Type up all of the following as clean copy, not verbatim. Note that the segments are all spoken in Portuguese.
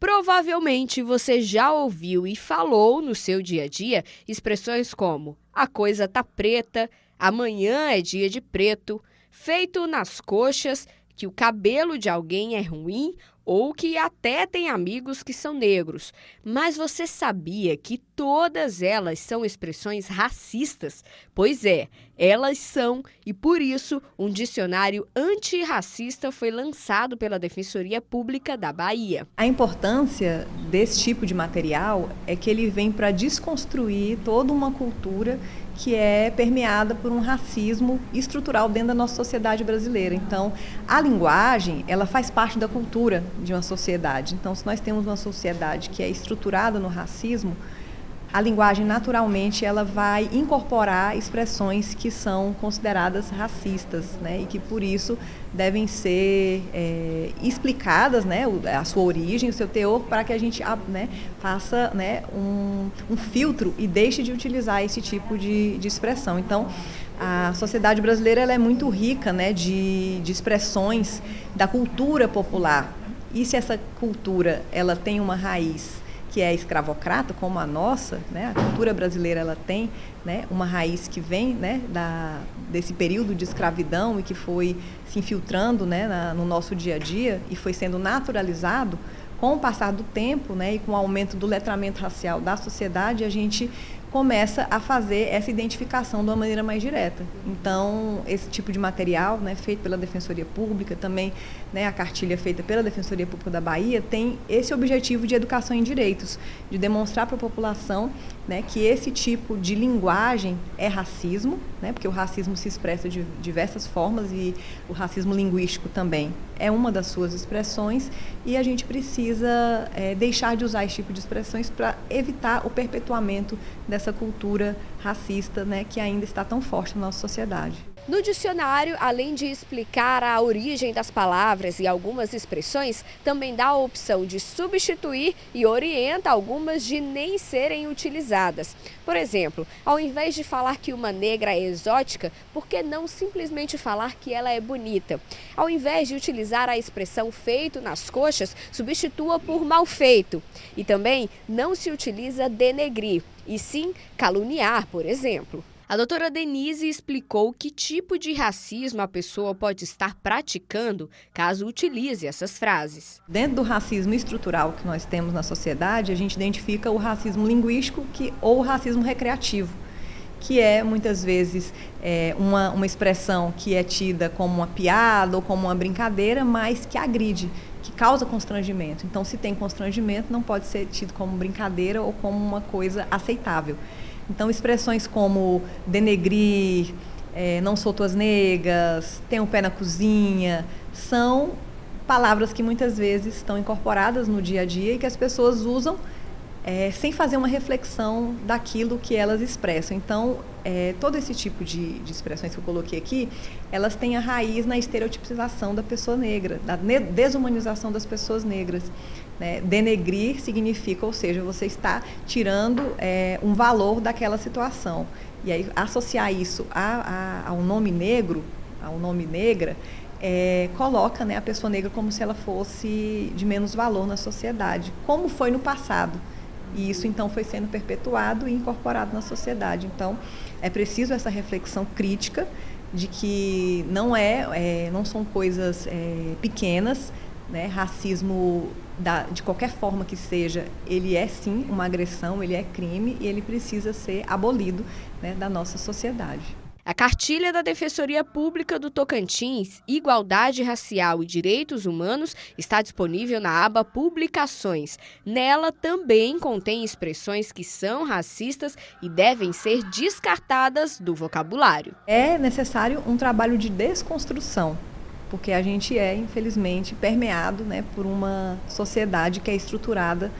Provavelmente você já ouviu e falou no seu dia a dia expressões como "a coisa tá preta", "amanhã é dia de preto", "feito nas coxas", que o cabelo de alguém é ruim ou que até tem amigos que são negros. Mas você sabia que todas elas são expressões racistas? Pois é, elas são, e por isso um dicionário antirracista foi lançado pela Defensoria Pública da Bahia. A importância desse tipo de material é que ele vem para desconstruir toda uma cultura que é permeada por um racismo estrutural dentro da nossa sociedade brasileira. Então, a linguagem, ela faz parte da cultura de uma sociedade. Então, se nós temos uma sociedade que é estruturada no racismo, a linguagem, naturalmente, ela vai incorporar expressões que são consideradas racistas, né? E que, por isso, devem ser explicadas, né? A sua origem, o seu teor, para que a gente, né, faça, né, um filtro e deixe de utilizar esse tipo de expressão. Então, a sociedade brasileira ela é muito rica, né, de expressões da cultura popular. E se essa cultura ela tem uma raiz que é escravocrata, como a nossa, né? A cultura brasileira ela tem, né, uma raiz que vem, né, desse período de escravidão e que foi se infiltrando, né, no nosso dia a dia e foi sendo naturalizado. Com o passar do tempo, né, e com o aumento do letramento racial da sociedade, a gente começa a fazer essa identificação de uma maneira mais direta. Então, esse tipo de material, né, feito pela Defensoria Pública, também, né, a cartilha feita pela Defensoria Pública da Bahia, tem esse objetivo de educação em direitos, de demonstrar para a população, né, que esse tipo de linguagem é racismo, né, porque o racismo se expressa de diversas formas e o racismo linguístico também é uma das suas expressões e a gente precisa deixar de usar esse tipo de expressões para evitar o perpetuamento dessa cultura racista, né, que ainda está tão forte na nossa sociedade. No dicionário, além de explicar a origem das palavras e algumas expressões, também dá a opção de substituir e orienta algumas de nem serem utilizadas. Por exemplo, ao invés de falar que uma negra é exótica, por que não simplesmente falar que ela é bonita? Ao invés de utilizar a expressão feito nas coxas, substitua por mal feito. E também não se utiliza denegrir, e sim caluniar, por exemplo. A doutora Denise explicou que tipo de racismo a pessoa pode estar praticando caso utilize essas frases. Dentro do racismo estrutural que nós temos na sociedade, a gente identifica o racismo linguístico ou o racismo recreativo, que é muitas vezes uma expressão que é tida como uma piada ou como uma brincadeira, mas que agride, que causa constrangimento. Então, se tem constrangimento, não pode ser tido como brincadeira ou como uma coisa aceitável. Então, expressões como denegrir, não sou tuas negas, tem um pé na cozinha, são palavras que muitas vezes estão incorporadas no dia a dia e que as pessoas usam sem fazer uma reflexão daquilo que elas expressam. Então, todo esse tipo de expressões que eu coloquei aqui, elas têm a raiz na estereotipização da pessoa negra, da desumanização das pessoas negras. Denegrir significa, ou seja, você está tirando um valor daquela situação. E aí, associar isso ao nome negro, ao nome negra, coloca, né, a pessoa negra como se ela fosse de menos valor na sociedade, como foi no passado. E isso, então, foi sendo perpetuado e incorporado na sociedade. Então, é preciso essa reflexão crítica de que não são coisas pequenas, né? Racismo, de qualquer forma que seja, ele é, sim, uma agressão, ele é crime e ele precisa ser abolido, né, da nossa sociedade. A cartilha da Defensoria Pública do Tocantins, Igualdade Racial e Direitos Humanos, está disponível na aba Publicações. Nela também contém expressões que são racistas e devem ser descartadas do vocabulário. É necessário um trabalho de desconstrução, porque a gente infelizmente, permeado, né, por uma sociedade que é estruturada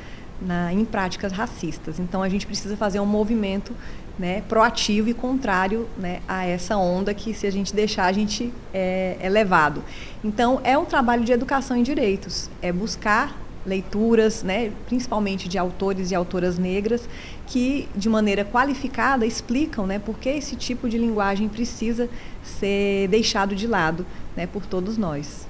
em práticas racistas. Então, a gente precisa fazer um movimento, né, proativo e contrário, né, a essa onda que, se a gente deixar, a gente é levado. Então, é um trabalho de educação em direitos, é buscar leituras, né, principalmente de autores e autoras negras, que, de maneira qualificada, explicam, né, por que esse tipo de linguagem precisa ser deixado de lado, né, por todos nós.